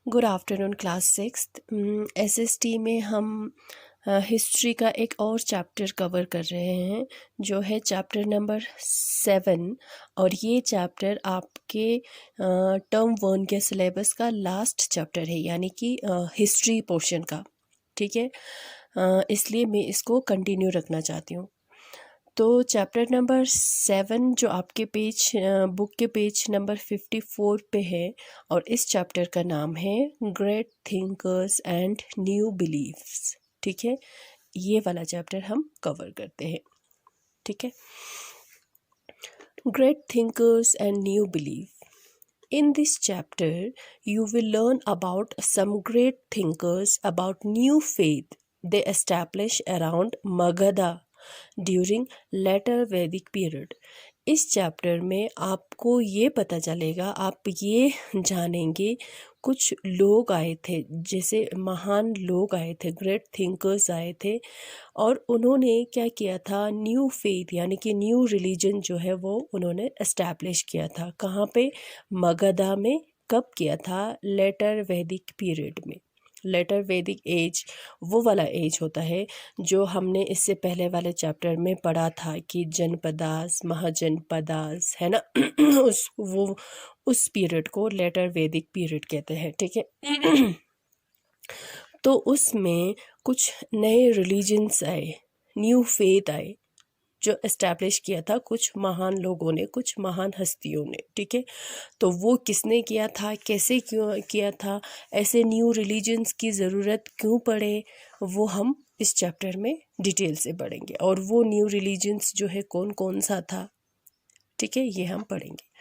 Good afternoon class sixth. SST में हम history का एक और चैप्टर कवर कर रहे हैं जो है चैप्टर नंबर 7। और ये चैप्टर आपके टर्म 1 के सिलेबस का लास्ट चैप्टर है, यानी कि हिस्ट्री पोर्शन का। ठीक है, इसलिए मैं इसको कंटिन्यू रखना चाहती हूँ। तो चैप्टर नंबर 7 जो आपके पेज बुक के पेज नंबर 54 पे है, और इस चैप्टर का नाम है great thinkers and new beliefs. ठीक है, ये वाला चैप्टर हम कवर करते हैं। ठीक है, great thinkers and new belief. In this chapter, you will learn about some great thinkers about new faith they established around Magadha during later Vedic period. इस चैप्टर में आपको ये पता चलेगा, आप ये जानेंगे कुछ लोग आए थे, जैसे महान लोग आए थे, ग्रेट थिंकर्स आए थे, और उन्होंने क्या किया था, न्यू फेथ यानी कि न्यू रिलीजन जो है वो उन्होंने एस्टैब्लिश किया था। कहाँ पे? मगधा में। कब किया था? लेटर वैदिक पीरियड में। लेटर वैदिक एज वो वाला एज होता है जो हमने इससे पहले वाले चैप्टर में पढ़ा था कि जनपदास, महाजनपदास, है ना। उस पीरियड को लेटर वैदिक पीरियड कहते हैं। ठीक है। तो उसमें कुछ नए रिलीजन्स आए, न्यू फेथ आए, जो एस्टैब्लिश किया था कुछ महान लोगों ने, कुछ महान हस्तियों ने। ठीक है, तो वो किसने किया था, कैसे क्यों किया था, ऐसे न्यू रिलीजन्स की ज़रूरत क्यों पड़े, वो हम इस चैप्टर में डिटेल से पढ़ेंगे। और वो न्यू रिलीजन्स जो है कौन कौन सा था, ठीक है, ये हम पढ़ेंगे।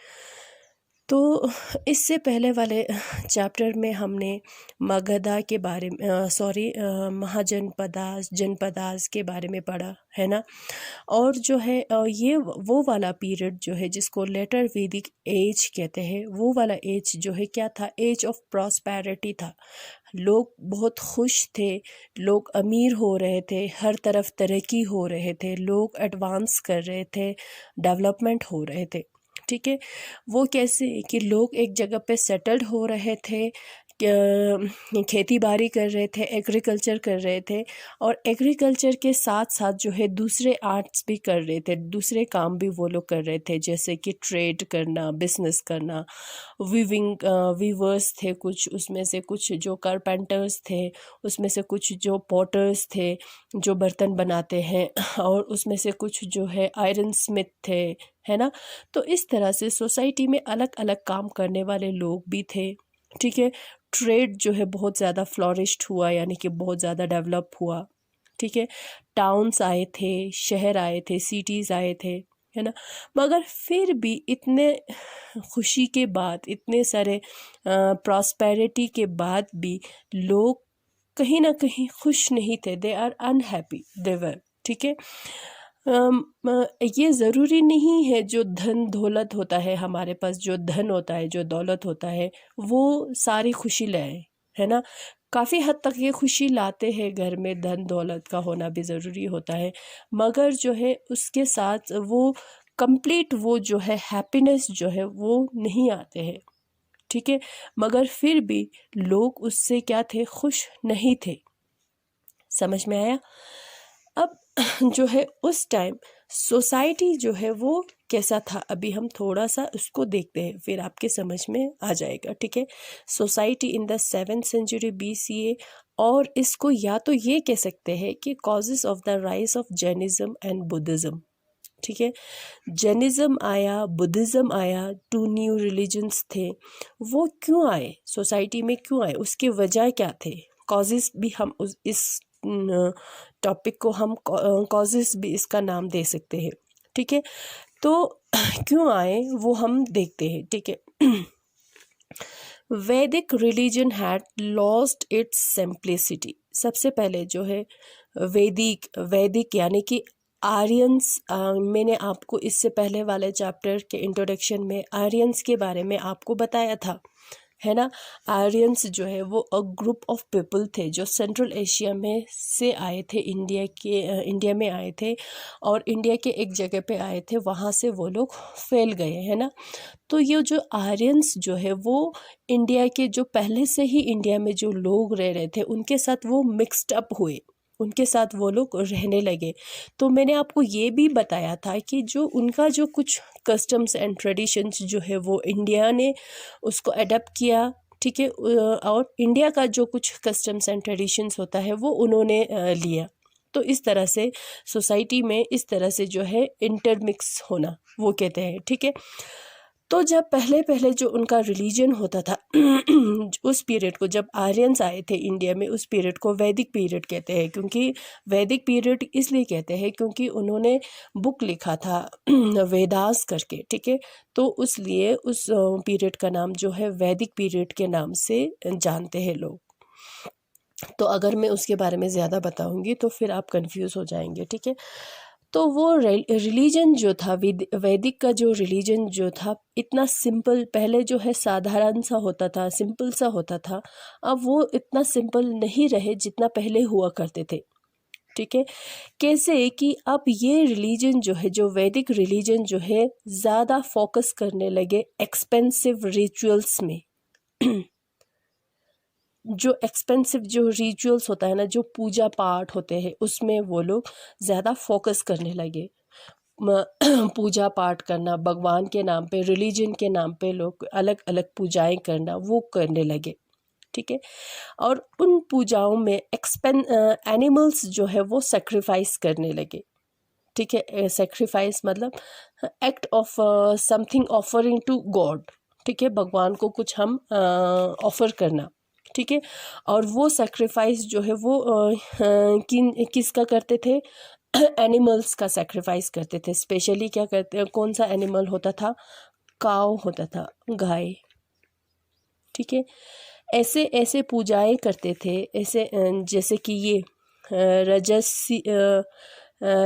तो इससे पहले वाले चैप्टर में हमने मगधा के बारे में महाजनपदास, जनपदास के बारे में पढ़ा, है ना। और जो है ये वो वाला पीरियड जो है जिसको लेटर वैदिक एज कहते हैं, वो वाला एज जो है क्या था, एज ऑफ प्रॉस्पेरिटी था। लोग बहुत खुश थे, लोग अमीर हो रहे थे, हर तरफ तरक्की हो रहे थे, लोग एडवांस कर रहे थे, डेवलपमेंट हो रहे थे। ठीक है, वो कैसे कि लोग एक जगह पे सेटल्ड हो रहे थे, खेती बाड़ी कर रहे थे, एग्रीकल्चर कर रहे थे, और एग्रीकल्चर के साथ साथ जो है दूसरे आर्ट्स भी कर रहे थे, दूसरे काम भी वो लोग कर रहे थे, जैसे कि ट्रेड करना, बिजनेस करना, वीवर्स थे कुछ, उसमें से कुछ जो कारपेंटर्स थे, उसमें से कुछ जो पॉटर्स थे जो बर्तन बनाते हैं, और उसमें से कुछ जो है आयरन स्मिथ थे, है ना। तो इस तरह से सोसाइटी में अलग अलग काम करने वाले लोग भी थे। ठीक है, ट्रेड जो है बहुत ज़्यादा फ्लॉरिश्ड हुआ, यानी कि बहुत ज़्यादा डेवलप हुआ। ठीक है, टाउन्स आए थे, शहर आए थे, सिटीज़ आए थे, है ना। मगर फिर भी इतने खुशी के बाद, इतने सारे प्रॉस्पेरिटी के बाद भी लोग कहीं ना कहीं खुश नहीं थे। दे आर अनहैप्पी, देवर। ठीक है, ये ज़रूरी नहीं है जो धन दौलत होता है हमारे पास, जो धन होता है, जो दौलत होता है, वो सारी खुशी लाए, है ना। काफ़ी हद तक ये खुशी लाते हैं, घर में धन दौलत का होना भी ज़रूरी होता है, मगर जो है उसके साथ वो कंप्लीट वो जो है हैप्पीनेस जो है वो नहीं आते हैं। ठीक है, मगर फिर भी लोग उससे क्या थे, खुश नहीं थे। समझ में आया? अब जो है उस टाइम सोसाइटी जो है वो कैसा था, अभी हम थोड़ा सा उसको देखते हैं, फिर आपके समझ में आ जाएगा। ठीक है, society in the 7th century BCA, और इसको या तो ये कह सकते हैं कि causes of the rise of Jainism and Buddhism. ठीक है, जैनिज्म आया, बुद्धिज्म आया, 2 न्यू रिलीजन्स थे। वो क्यों आए, सोसाइटी में क्यों आए, उसके वजह क्या थे, कॉजेस भी हम इस टॉपिक को हम कॉजेस भी इसका नाम दे सकते हैं। ठीक है, तो क्यों आए वो हम देखते हैं। ठीक है, वैदिक religion had lost its simplicity. सबसे पहले जो है वैदिक यानी कि आर्यंस, मैंने आपको इससे पहले वाले चैप्टर के इंट्रोडक्शन में आर्यंस के बारे में आपको बताया था, है ना। आर्यंस जो है वो ग्रुप ऑफ पीपल थे जो सेंट्रल एशिया में से आए थे, इंडिया में आए थे और इंडिया के एक जगह पे आए थे, वहाँ से वो लोग फैल गए, है ना। तो ये जो आर्यंस जो है वो इंडिया के जो पहले से ही इंडिया में जो लोग रह रहे थे उनके साथ वो मिक्सड अप हुए, उनके साथ वो लोग रहने लगे। तो मैंने आपको ये भी बताया था कि जो उनका जो कुछ कस्टम्स एंड ट्रेडिशंस जो है वो इंडिया ने उसको अडेप्ट किया, ठीक है, और इंडिया का जो कुछ कस्टम्स एंड ट्रेडिशंस होता है वो उन्होंने लिया। तो इस तरह से सोसाइटी में इस तरह से जो है इंटरमिक्स होना वो कहते हैं, ठीक है। तो जब पहले पहले जो उनका रिलीजन होता था उस पीरियड को, जब आर्यंस आए थे इंडिया में, उस पीरियड को वैदिक पीरियड कहते हैं। क्योंकि वैदिक पीरियड इसलिए कहते हैं क्योंकि उन्होंने बुक लिखा था वेदास करके, ठीक है। तो उसलिए उस पीरियड का नाम जो है वैदिक पीरियड के नाम से जानते हैं लोग। तो अगर मैं उसके बारे में ज़्यादा बताऊंगी तो फिर आप कंफ्यूज हो जाएंगे, ठीक है। तो वो रिलीजन जो था, वैदिक का जो रिलीजन जो था, इतना सिंपल, पहले जो है साधारण सा होता था, सिंपल सा होता था। अब वो इतना सिंपल नहीं रहे जितना पहले हुआ करते थे, ठीक है। कैसे कि अब ये रिलीजन जो है, जो वैदिक रिलीजन जो है, ज़्यादा फोकस करने लगे एक्सपेंसिव रिचुअल्स में जो एक्सपेंसिव जो रिचुअल्स होता है ना, जो पूजा पाठ होते हैं, उसमें वो लोग ज़्यादा फोकस करने लगे। पूजा पाठ करना, भगवान के नाम पे, रिलीजन के नाम पे लोग अलग अलग पूजाएं करना वो करने लगे, ठीक है। और उन पूजाओं में एनिमल्स जो है वो सेक्रीफाइस करने लगे, ठीक है। सेक्रीफाइस मतलब act of something offering to god, ठीक है, भगवान को कुछ हम ऑफर करना, ठीक है। और वो सेक्रीफाइस जो है वो किसका करते थे? एनिमल्स का सेक्रीफाइस करते थे। स्पेशली क्या करते हैं, कौन सा एनिमल होता था? काऊ होता था, गाय, ठीक है। ऐसे ऐसे पूजाएं करते थे, ऐसे जैसे कि ये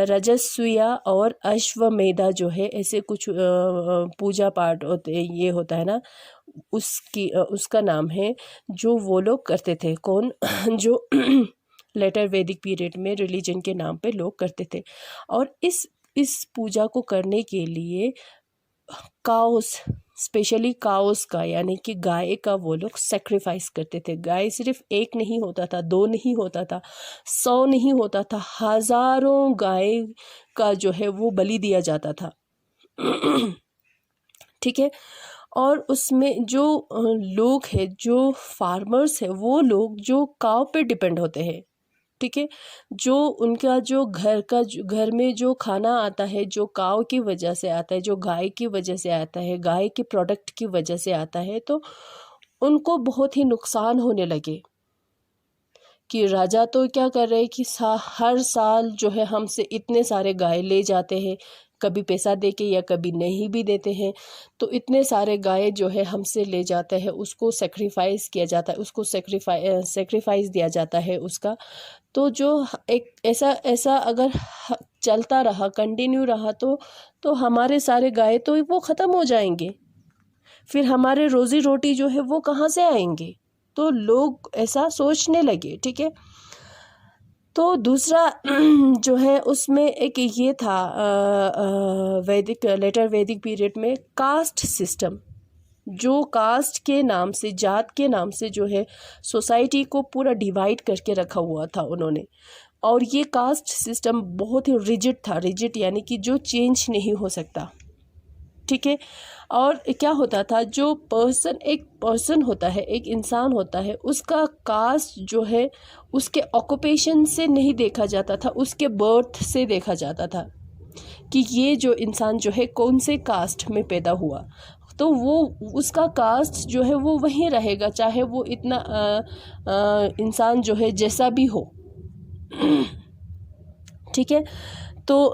रजस्विया और अश्वमेधा जो है, ऐसे कुछ पूजा पाठ होते, ये होता है ना, उसका नाम है जो वो लोग करते थे। कौन? जो लेटर वैदिक पीरियड में रिलीजन के नाम पे लोग करते थे। और इस पूजा को करने के लिए काउस, स्पेशली काउस का, यानी कि गाय का वो लोग सेक्रीफाइस करते थे। गाय सिर्फ एक नहीं होता था, दो नहीं होता था, 100 नहीं होता था, हज़ारों गाय का जो है वो बलि दिया जाता था ठीक है। और उसमें जो लोग हैं, जो फार्मर्स हैं, वो लोग जो काव पे डिपेंड होते हैं, ठीक है। जो उनका जो घर में जो खाना आता है, जो काव की वजह से आता है, जो गाय की वजह से आता है, गाय के प्रोडक्ट की वजह से आता है, तो उनको बहुत ही नुकसान होने लगे कि राजा तो क्या कर रहे हैं कि हर साल जो है हमसे इतने सारे गाय ले जाते हैं, कभी पैसा दे के या कभी नहीं भी देते हैं। तो इतने सारे गाय जो है हमसे ले जाते हैं, उसको सेक्रीफाइस किया जाता है, उसको सेक्रीफाइस दिया जाता है उसका। तो जो एक ऐसा अगर चलता रहा, कंटिन्यू रहा, तो हमारे सारे गाय तो वो ख़त्म हो जाएंगे, फिर हमारे रोज़ी रोटी जो है वो कहाँ से आएंगे? तो लोग ऐसा सोचने लगे, ठीक है। तो दूसरा जो है उसमें एक ये था, लेटर वैदिक पीरियड में कास्ट सिस्टम, जो कास्ट के नाम से, जात के नाम से जो है सोसाइटी को पूरा डिवाइड करके रखा हुआ था उन्होंने। और ये कास्ट सिस्टम बहुत ही रिजिड था, रिजिड यानी कि जो चेंज नहीं हो सकता, ठीक है। और क्या होता था, जो एक पर्सन होता है, एक इंसान होता है, उसका कास्ट जो है उसके ऑक्यूपेशन से नहीं देखा जाता था, उसके बर्थ से देखा जाता था कि ये जो इंसान जो है कौन से कास्ट में पैदा हुआ। तो वो उसका कास्ट जो है वो वहीं रहेगा, चाहे वो इतना इंसान जो है जैसा भी हो ठीक है। तो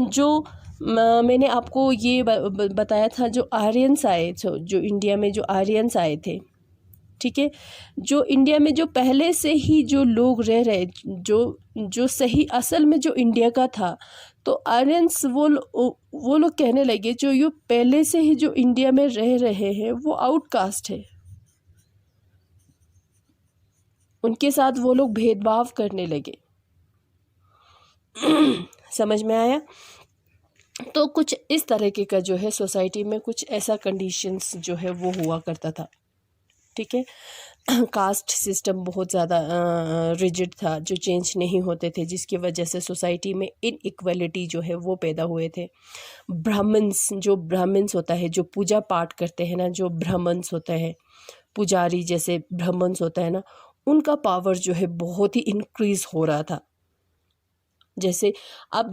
जो मैंने आपको ये बताया था, जो आर्यंस आए थे, जो इंडिया में जो आर्यंस आए थे, ठीक है, जो इंडिया में जो पहले से ही जो लोग रह रहे, जो सही असल में जो इंडिया का था, तो आर्यंस वो लोग कहने लगे जो ये पहले से ही जो इंडिया में रह रहे हैं वो आउटकास्ट है, उनके साथ वो लोग भेदभाव करने लगे। समझ में आया? तो कुछ इस तरीके का जो है सोसाइटी में कुछ ऐसा कंडीशंस जो है वो हुआ करता था। ठीक है। कास्ट सिस्टम बहुत ज़्यादा रिजिड था, जो चेंज नहीं होते थे, जिसकी वजह से सोसाइटी में इनइक्वालिटी जो है वो पैदा हुए थे। ब्राह्मण्स होता है, जो पूजा पाठ करते हैं ना, जो ब्राह्मण्स होता है, पुजारी जैसे ब्राह्मण्स होता है ना, उनका पावर जो है बहुत ही इंक्रीज़ हो रहा था। जैसे अब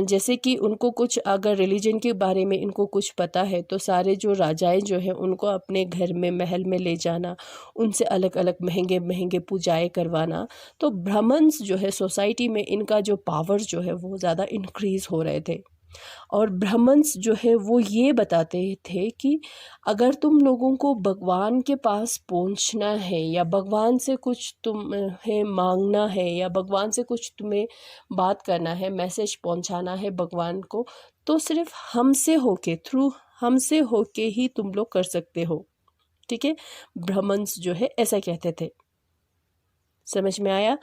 जैसे कि उनको कुछ अगर रिलीजन के बारे में इनको कुछ पता है, तो सारे जो राजाएं जो हैं उनको अपने घर में महल में ले जाना, उनसे अलग अलग महंगे महंगे पूजाएं करवाना। तो ब्राह्मण्स जो है सोसाइटी में, इनका जो पावर जो है वो ज़्यादा इंक्रीज़ हो रहे थे। और ब्राह्मण्स जो है वो ये बताते थे कि अगर तुम लोगों को भगवान के पास पहुंचना है, या भगवान से कुछ तुम्हें मांगना है, या भगवान से कुछ तुम्हें बात करना है, मैसेज पहुंचाना है भगवान को, तो सिर्फ हमसे होके ही तुम लोग कर सकते हो। ठीक है। ब्राह्मण्स जो है ऐसा कहते थे। समझ में आया?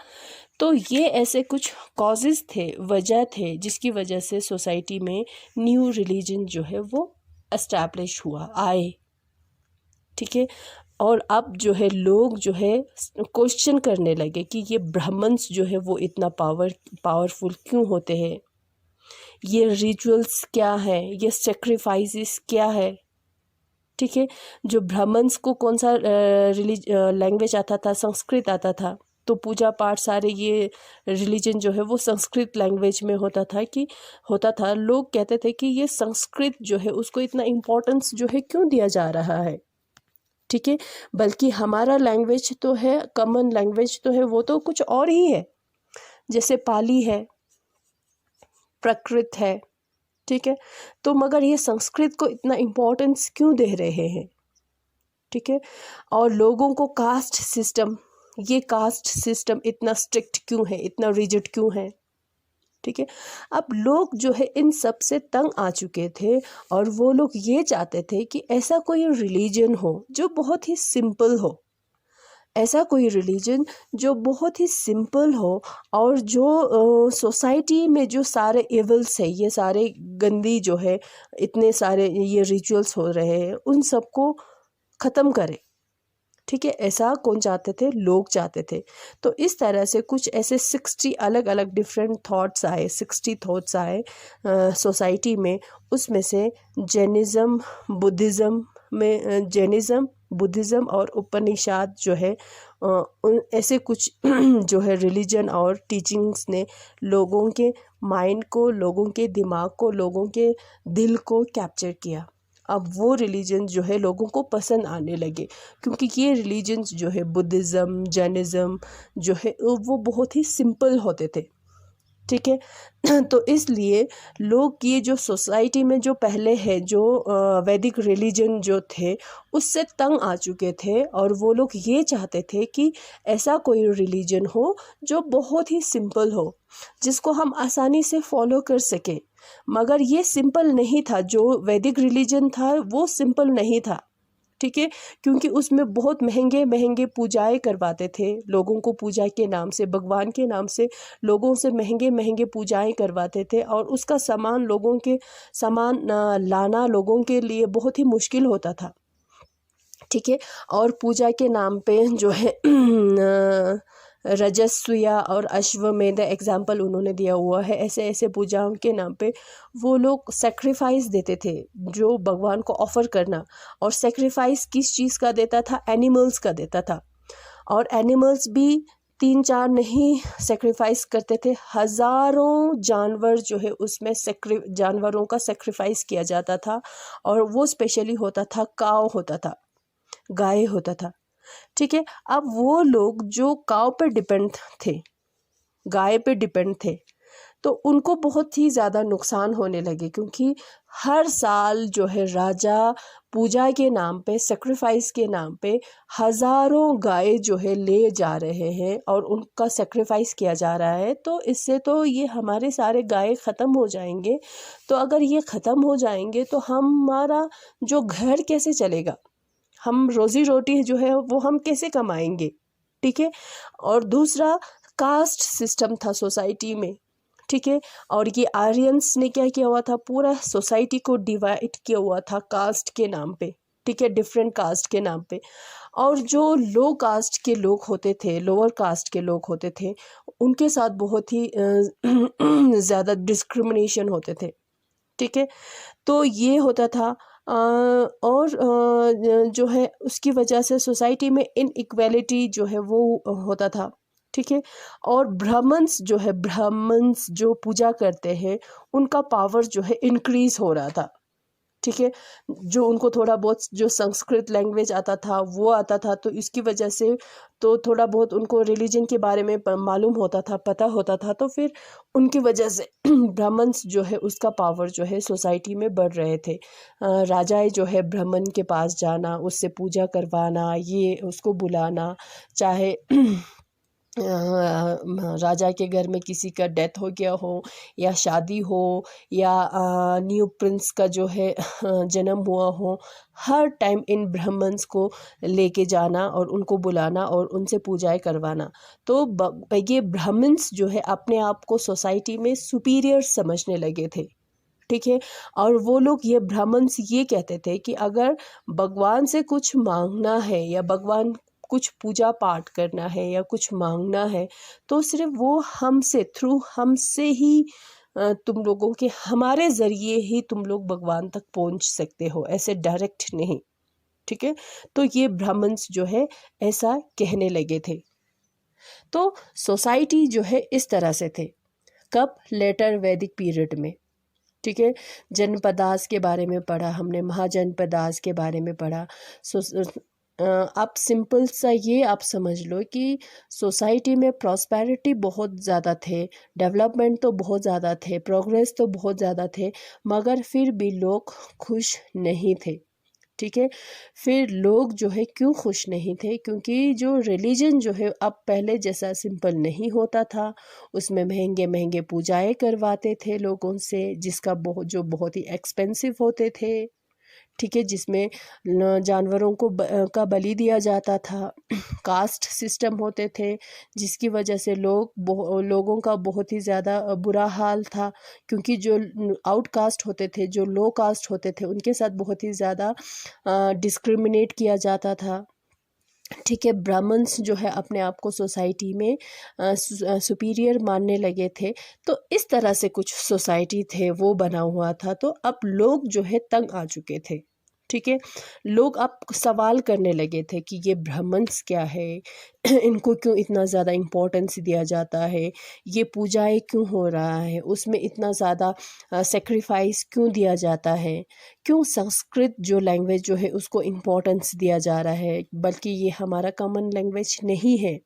तो ये ऐसे कुछ कॉजेज़ थे, वजह थे, जिसकी वजह से सोसाइटी में न्यू रिलीजन जो है वो एस्टैब्लिश आए। ठीक है। और अब जो है लोग जो है क्वेश्चन करने लगे कि ये ब्राह्मण्स जो है वो इतना पावरफुल क्यों होते हैं, ये रिचुअल्स क्या है, ये सेक्रीफाइसेस क्या है। ठीक है। जो ब्राह्मण्स को कौन सा लैंग्वेज आता था? संस्कृत आता था। तो पूजा पाठ सारे ये रिलीजन जो है वो संस्कृत लैंग्वेज में होता था। लोग कहते थे कि ये संस्कृत जो है उसको इतना इम्पोर्टेंस जो है क्यों दिया जा रहा है। ठीक है। बल्कि हमारा लैंग्वेज तो है, कॉमन लैंग्वेज तो है, वो तो कुछ और ही है। जैसे पाली है, प्राकृत है। ठीक है। तो मगर ये संस्कृत को इतना इम्पोर्टेंस क्यों दे रहे हैं? ठीक है। और लोगों को कास्ट सिस्टम इतना स्ट्रिक्ट क्यों है, इतना रिजिड क्यों है? ठीक है। अब लोग जो है इन सब से तंग आ चुके थे, और वो लोग ये चाहते थे कि ऐसा कोई रिलीजन हो जो बहुत ही सिंपल हो, ऐसा कोई रिलीजन जो बहुत ही सिंपल हो, और जो सोसाइटी में जो सारे इवल्स है, ये सारे गंदी जो है, इतने सारे ये रिचुअल्स हो रहे हैं, उन सबको ख़त्म करे। ठीक है। ऐसा कौन चाहते थे? लोग चाहते थे। तो इस तरह से कुछ ऐसे 60 अलग अलग डिफरेंट थॉट्स आए, 60 थॉट्स आए सोसाइटी में। उसमें से जैनिज़्म, बुद्धिज़्म और उपनिषद जो है, ऐसे कुछ जो है रिलीजन और टीचिंग्स ने लोगों के माइंड को, लोगों के दिमाग को, लोगों के दिल को कैप्चर किया। अब वो रिलीजन जो है लोगों को पसंद आने लगे, क्योंकि ये रिलीजन्स जो है बुद्धिज़्म, जैनिज़्म जो है वो बहुत ही सिंपल होते थे। ठीक है। तो इसलिए लोग ये जो सोसाइटी में जो पहले है, जो वैदिक रिलीजन जो थे, उससे तंग आ चुके थे, और वो लोग ये चाहते थे कि ऐसा कोई रिलीजन हो जो बहुत ही सिंपल हो, जिसको हम आसानी से फॉलो कर सकें। मगर ये सिंपल नहीं था, जो वैदिक रिलीजन था वो सिंपल नहीं था। ठीक है। क्योंकि उसमें बहुत महंगे महंगे पूजाएं करवाते थे लोगों को, पूजा के नाम से, भगवान के नाम से लोगों से महंगे महंगे पूजाएं करवाते थे, और उसका सामान लाना लोगों के लिए बहुत ही मुश्किल होता था। ठीक है। और पूजा के नाम पे जो है रजस्विया और अश्वमेध एग्जाम्पल उन्होंने दिया हुआ है। ऐसे ऐसे पूजाओं के नाम पे वो लोग सेक्रीफाइस देते थे, जो भगवान को ऑफर करना। और सेक्रीफाइस किस चीज़ का देता था? एनिमल्स का देता था। और एनिमल्स भी 3-4 नहीं सेक्रीफाइस करते थे, हज़ारों जानवर जो है उसमें जानवरों का सेक्रीफाइस किया जाता था। और वो स्पेशली होता था काव होता था, गाय होता था। ठीक है। अब वो लोग जो काव पे डिपेंड थे, गाय पे डिपेंड थे, तो उनको बहुत ही ज़्यादा नुकसान होने लगे, क्योंकि हर साल जो है राजा पूजा के नाम पे, सेक्रीफाइस के नाम पे हज़ारों गाय जो है ले जा रहे हैं, और उनका सेक्रीफाइस किया जा रहा है। तो इससे तो ये हमारे सारे गाय ख़त्म हो जाएंगे। तो अगर ये ख़त्म हो जाएंगे तो हमारा जो घर कैसे चलेगा? हम रोज़ी रोटी जो है वो हम कैसे कमाएंगे? ठीक है। और दूसरा कास्ट सिस्टम था सोसाइटी में, ठीक है। और ये आर्यंस ने क्या किया हुआ था, पूरा सोसाइटी को डिवाइड किया हुआ था कास्ट के नाम पे, ठीक है, डिफरेंट कास्ट के नाम पे। और जो लो कास्ट के लोग होते थे, लोअर कास्ट के लोग होते थे, उनके साथ बहुत ही ज़्यादा डिस्क्रिमिनेशन होते थे, ठीक है। तो ये होता था। और जो है उसकी वजह से सोसाइटी में इनइक्वालिटी जो है वो होता था, ठीक है। और ब्राह्मण्स जो है, ब्राह्मण्स जो पूजा करते हैं, उनका पावर जो है इंक्रीज हो रहा था, ठीक है। जो उनको थोड़ा बहुत जो संस्कृत लैंग्वेज आता था वो आता था, तो इसकी वजह से तो थोड़ा बहुत उनको रिलीजन के बारे में मालूम होता था, पता होता था, तो फिर उनकी वजह से ब्राह्मण्स जो है उसका पावर जो है सोसाइटी में बढ़ रहे थे। राजाएं जो है ब्राह्मण के पास जाना, उससे पूजा करवाना, ये उसको बुलाना, चाहे राजा के घर में किसी का डेथ हो गया हो, या शादी हो, या न्यू प्रिंस का जो है जन्म हुआ हो, हर टाइम इन ब्राह्मण्स को लेके जाना और उनको बुलाना और उनसे पूजाएं करवाना। तो ये ब्राह्मण्स जो है अपने आप को सोसाइटी में सुपीरियर समझने लगे थे, ठीक है। और वो लोग, ये ब्राह्मण्स ये कहते थे कि अगर भगवान से कुछ मांगना है या भगवान कुछ पूजा पाठ करना है या कुछ मांगना है, तो सिर्फ वो हमसे, थ्रू हमसे ही तुम लोगों के, हमारे ज़रिए ही तुम लोग भगवान तक पहुंच सकते हो, ऐसे डायरेक्ट नहीं, ठीक है। तो ये ब्राह्मण्स जो है ऐसा कहने लगे थे। तो सोसाइटी जो है इस तरह से थे। कब? लेटर वैदिक पीरियड में, ठीक है। जनपदास के बारे में पढ़ा हमने, महाजनपदास के बारे में पढ़ा। सो आप सिंपल सा ये आप समझ लो कि सोसाइटी में प्रॉस्पेरिटी बहुत ज़्यादा थे, डेवलपमेंट तो बहुत ज़्यादा थे, प्रोग्रेस तो बहुत ज़्यादा थे, मगर फिर भी लोग खुश नहीं थे, ठीक है। फिर लोग जो है क्यों खुश नहीं थे? क्योंकि जो रिलीजन जो है अब पहले जैसा सिंपल नहीं होता था, उसमें महंगे महंगे पूजाएं करवाते थे लोगों से, जिसका जो बहुत ही एक्सपेंसिव होते थे, ठीक है, जिसमें जानवरों को का बलि दिया जाता था। कास्ट सिस्टम होते थे, जिसकी वजह से लोगों का बहुत ही ज़्यादा बुरा हाल था, क्योंकि जो आउटकास्ट होते थे, जो लो कास्ट होते थे, उनके साथ बहुत ही ज़्यादा डिस्क्रिमिनेट किया जाता था, ठीक है। ब्राह्मण्स जो है अपने आप को सोसाइटी में सुपीरियर मानने लगे थे। तो इस तरह से कुछ सोसाइटी थे वो बना हुआ था। तो अब लोग जो है तंग आ चुके थे, ठीक है। लोग अब सवाल करने लगे थे कि ये ब्राह्मण्स क्या है, इनको क्यों इतना ज़्यादा इम्पोर्टेंस दिया जाता है, ये पूजाएं क्यों हो रहा है, उसमें इतना ज़्यादा सेक्रीफाइस क्यों दिया जाता है, क्यों संस्कृत जो लैंग्वेज जो है उसको इम्पोर्टेंस दिया जा रहा है, बल्कि ये हमारा कॉमन लैंग्वेज नहीं है।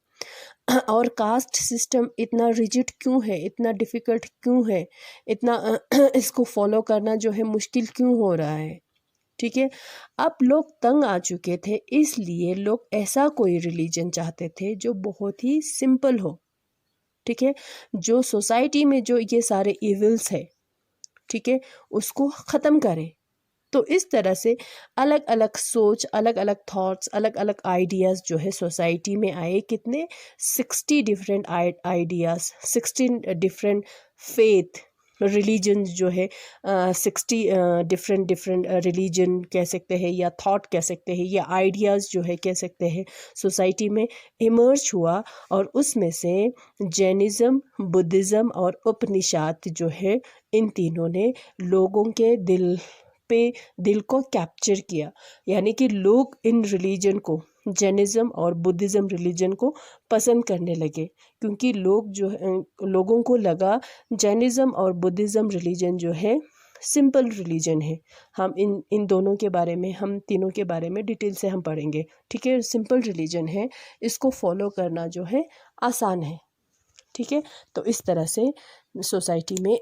और कास्ट सिस्टम इतना रिजिड क्यों है, इतना डिफ़िकल्ट क्यों है, इतना इसको फॉलो करना जो है मुश्किल क्यों हो रहा है, ठीक है। अब लोग तंग आ चुके थे, इसलिए लोग ऐसा कोई रिलीजन चाहते थे जो बहुत ही सिंपल हो, ठीक है, जो सोसाइटी में जो ये सारे इविल्स है, ठीक है, उसको ख़त्म करे। तो इस तरह से अलग अलग सोच, अलग अलग थॉट्स, अलग अलग आइडियाज़ जो है सोसाइटी में आए। कितने? 60 different ideas, 16 different faith religion जो है, 60 डिफरेंट डिफरेंट रिलीजन कह सकते हैं, या थॉट कह सकते हैं, या आइडियाज़ जो है कह सकते हैं, सोसाइटी में इमर्ज हुआ। और उसमें से जैनिज़्म, बुद्धिज़्म और उपनिषद जो है, इन तीनों ने लोगों के दिल को कैप्चर किया। यानी कि लोग इन रिलीजन को, जैनिज़्म और बुद्धिज़्म रिलीजन को पसंद करने लगे, क्योंकि लोगों को लगा जैनिज़्म और बुद्धिज़्म रिलीजन जो है सिंपल रिलीजन है। हम इन दोनों के बारे में, हम तीनों के बारे में डिटेल से हम पढ़ेंगे, ठीक है। सिंपल रिलीजन है, इसको फॉलो करना जो है आसान है, ठीक है। तो इस तरह से सोसाइटी में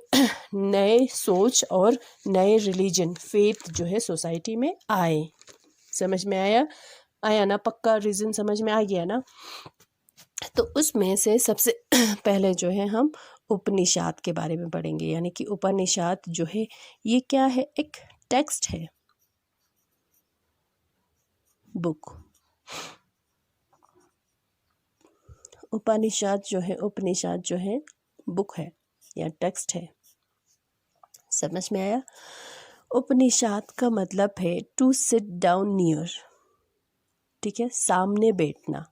नए सोच और नए रिलीजन, फेथ जो है सोसाइटी में आए। समझ में आया ना? पक्का रीज़न समझ में आ गया ना? तो उसमें से सबसे पहले जो है हम उपनिषद के बारे में पढ़ेंगे। यानी कि उपनिषद जो है ये क्या है? एक टेक्स्ट है, बुक। उपनिषद जो है बुक है या टेक्स्ट है। समझ में आया? उपनिषद का मतलब है टू सिट डाउन नियर, ठीक है, सामने बैठना।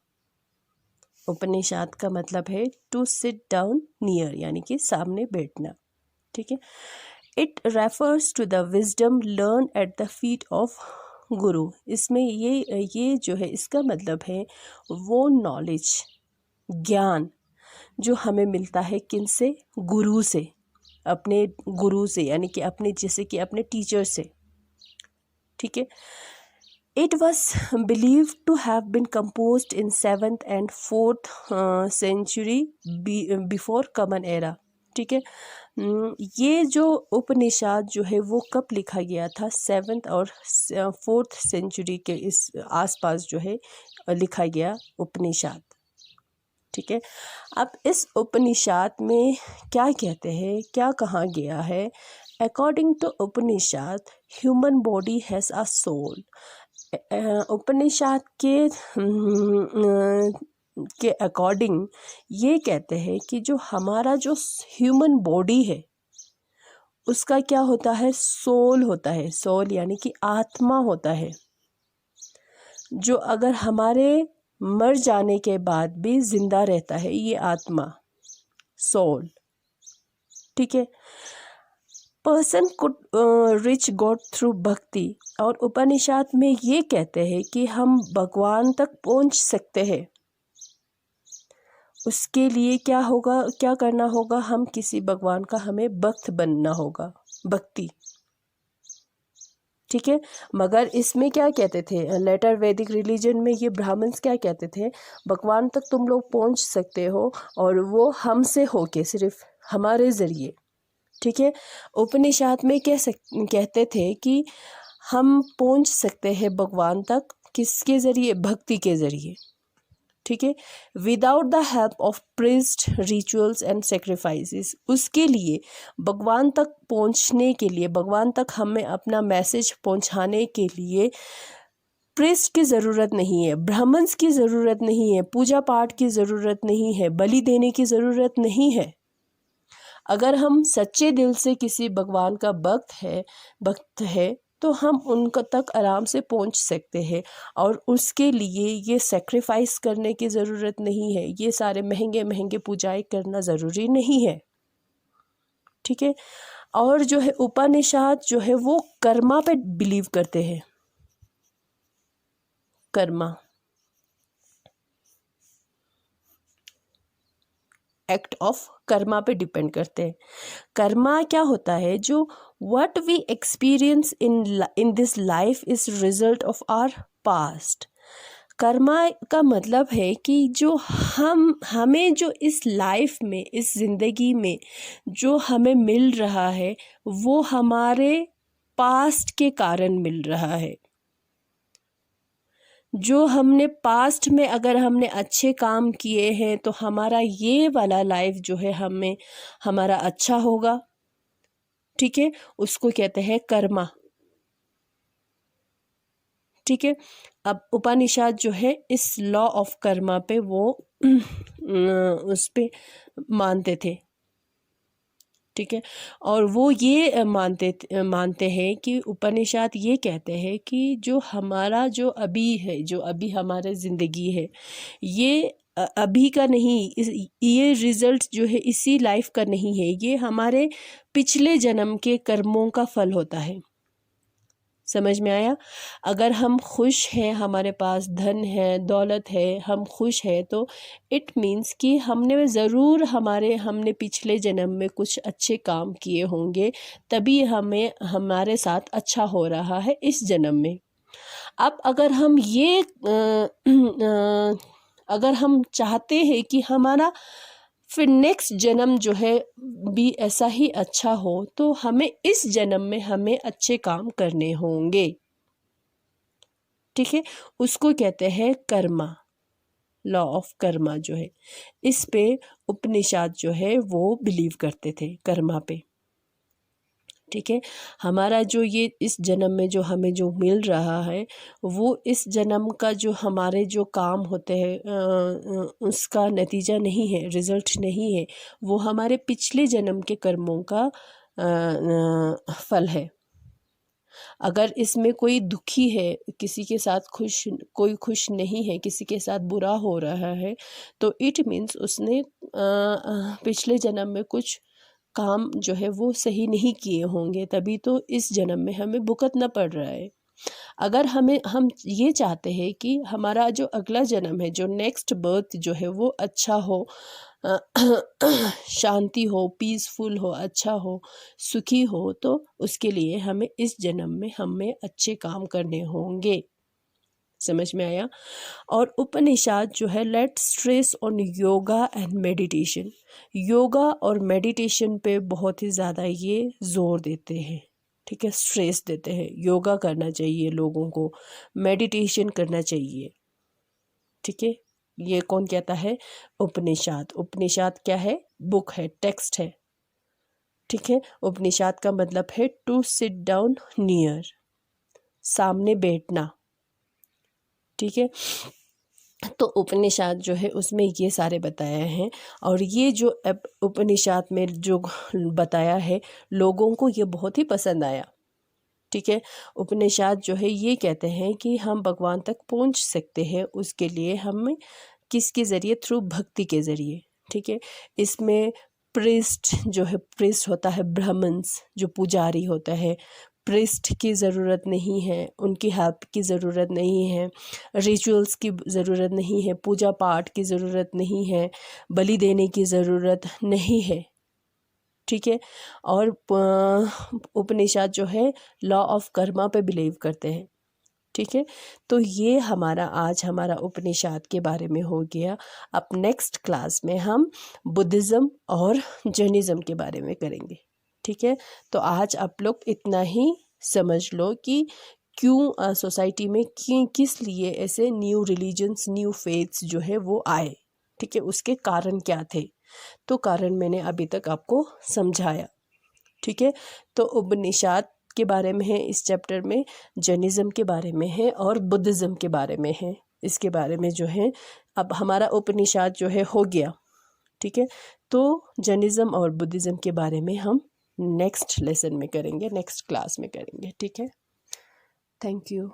उपनिषद का मतलब है टू सिट डाउन नियर, यानी कि सामने बैठना, ठीक है। It refers to the wisdom learn at the feet of guru. इसमें ये जो है इसका मतलब है वो नॉलेज, ज्ञान जो हमें मिलता है किनसे? गुरु से, अपने गुरु से, यानी कि अपने जैसे कि अपने टीचर से, ठीक है। It was believed to have been composed in 7th and 4th century before common era, ठीक है। ये जो उपनिषद जो है वो कब लिखा गया था? 7th और 4th सेंचुरी के इस आसपास जो है लिखा गया उपनिषद, ठीक है। अब इस उपनिषद में क्या कहते हैं, क्या कहा गया है? According to Upanishad human body has a soul. Upanishad के अकॉर्डिंग ये कहते हैं कि जो हमारा जो ह्यूमन बॉडी है उसका क्या होता है? सोल होता है। सोल यानी कि आत्मा होता है, जो अगर हमारे मर जाने के बाद भी जिंदा रहता है, ये आत्मा, सोल, ठीक है। Person could rich God through भक्ति। और उपनिषद में ये कहते हैं कि हम भगवान तक पहुंच सकते हैं। उसके लिए क्या होगा, क्या करना होगा? हम किसी भगवान का हमें भक्त बनना होगा, भक्ति, ठीक है। मगर इसमें क्या कहते थे, लेटर वैदिक रिलीजन में ये ब्राह्मण्स क्या कहते थे? भगवान तक तुम लोग पहुंच सकते हो और वो हमसे होके, सिर्फ हमारे ज़रिए, ठीक है। उपनिषद में कहते थे कि हम पहुंच सकते हैं भगवान तक किसके ज़रिए? भक्ति के ज़रिए, ठीक है। Without the help of priest, rituals and sacrifices. उसके लिए भगवान तक पहुंचने के लिए, भगवान तक हमें अपना मैसेज पहुंचाने के लिए प्रीस्ट की ज़रूरत नहीं है, ब्राह्मण्स की ज़रूरत नहीं है, पूजा पाठ की ज़रूरत नहीं है, बलि देने की ज़रूरत नहीं है। अगर हम सच्चे दिल से किसी भगवान का भक्त है तो हम उनका तक आराम से पहुंच सकते हैं। और उसके लिए ये सेक्रीफाइस करने की ज़रूरत नहीं है, ये सारे महंगे महंगे पूजाएं करना ज़रूरी नहीं है, ठीक है। और जो है उपनिषद जो है वो कर्मा पे बिलीव करते हैं। कर्मा, एक्ट ऑफ कर्मा पे डिपेंड करते हैं। कर्मा क्या होता है? जो what we experience in this life is result of our past. Karma का मतलब है कि जो हमें जो इस लाइफ में, इस ज़िंदगी में जो हमें मिल रहा है वो हमारे पास्ट के कारण मिल रहा है। जो हमने पास्ट में अगर हमने अच्छे काम किए हैं तो हमारा ये वाला लाइफ जो है हमें हमारा अच्छा होगा, ठीक है। उसको कहते हैं कर्मा, ठीक है। अब उपनिषद जो है इस लॉ ऑफ कर्मा पे वो उस पे मानते थे, ठीक है। और वो ये मानते हैं कि उपनिषद ये कहते हैं कि जो हमारा जो अभी है, जो अभी हमारे ज़िंदगी है, ये अभी का नहीं, ये रिज़ल्ट जो है इसी लाइफ का नहीं है, ये हमारे पिछले जन्म के कर्मों का फल होता है। समझ में आया? अगर हम खुश हैं, हमारे पास धन है, दौलत है, हम खुश हैं, तो इट मीन्स कि हमने ज़रूर हमने पिछले जन्म में कुछ अच्छे काम किए होंगे, तभी हमें हमारे साथ अच्छा हो रहा है इस जन्म में। अब अगर हम ये अगर हम चाहते हैं कि हमारा फिर नेक्स्ट जन्म जो है भी ऐसा ही अच्छा हो, तो हमें इस जन्म में हमें अच्छे काम करने होंगे, ठीक है। उसको कहते हैं कर्मा, लॉ ऑफ कर्मा जो है। इस पे उपनिषद जो है वो बिलीव करते थे, कर्मा पे, ठीक है। हमारा जो ये इस जन्म में जो हमें जो मिल रहा है वो इस जन्म का जो हमारे जो काम होते हैं उसका नतीजा नहीं है, रिज़ल्ट नहीं है, वो हमारे पिछले जन्म के कर्मों का फल है। अगर इसमें कोई दुखी है, किसी के साथ कोई खुश नहीं है, किसी के साथ बुरा हो रहा है, तो इट मीन्स उसने पिछले जन्म में कुछ काम जो है वो सही नहीं किए होंगे, तभी तो इस जन्म में हमें भुगतना पड़ रहा है। अगर हम ये चाहते हैं कि हमारा जो अगला जन्म है, जो नेक्स्ट बर्थ जो है वो अच्छा हो, शांति हो, पीसफुल हो, अच्छा हो, सुखी हो, तो उसके लिए हमें इस जन्म में हमें अच्छे काम करने होंगे। समझ में आया? और उपनिषद जो है let stress on yoga and meditation. Yoga और मेडिटेशन पे बहुत ही ज़्यादा ये जोर देते हैं, ठीक है, स्ट्रेस देते हैं। योगा करना चाहिए लोगों को, मेडिटेशन करना चाहिए, ठीक है। ये कौन कहता है? उपनिषद। उपनिषद क्या है? बुक है, टेक्स्ट है, ठीक है। उपनिषद का मतलब है टू सिट डाउन नियर, सामने बैठना, ठीक है। तो उपनिषद जो है उसमें ये सारे बताया हैं, और ये जो उपनिषद में जो बताया है लोगों को ये बहुत ही पसंद आया, ठीक है। उपनिषद जो है ये कहते हैं कि हम भगवान तक पहुंच सकते हैं, उसके लिए हमें किसके ज़रिए? थ्रू भक्ति के ज़रिए, ठीक है। इसमें प्रीस्ट जो है, प्रीस्ट होता है ब्राह्मण्स, जो पुजारी होता है, प्रीस्ट की ज़रूरत नहीं है, उनकी हेल्प की ज़रूरत नहीं है, रिचुअल्स की ज़रूरत नहीं है, पूजा पाठ की ज़रूरत नहीं है, बलि देने की ज़रूरत नहीं है, ठीक है। और उपनिषद जो है लॉ ऑफ कर्मा पे बिलीव करते हैं, ठीक है। तो ये आज हमारा उपनिषद के बारे में हो गया। अब नेक्स्ट क्लास में हम बुद्धिज़्म और जैनिज़्म के बारे में करेंगे, ठीक है। तो आज आप लोग इतना ही समझ लो कि क्यों सोसाइटी में किस लिए ऐसे न्यू रिलीजन्स, न्यू फेथ्स जो है वो आए, ठीक है, उसके कारण क्या थे। तो कारण मैंने अभी तक आपको समझाया, ठीक है। तो उपनिषद के बारे में है इस चैप्टर में, जैनिज़्म के बारे में है और बुद्धिज़्म के बारे में है। इसके बारे में जो है अब हमारा उपनिषद जो है हो गया, ठीक है। तो जैनिज़्म और बुद्धिज़्म के बारे में हम नेक्स्ट लेसन में करेंगे, नेक्स्ट क्लास में करेंगे, ठीक है। Thank you.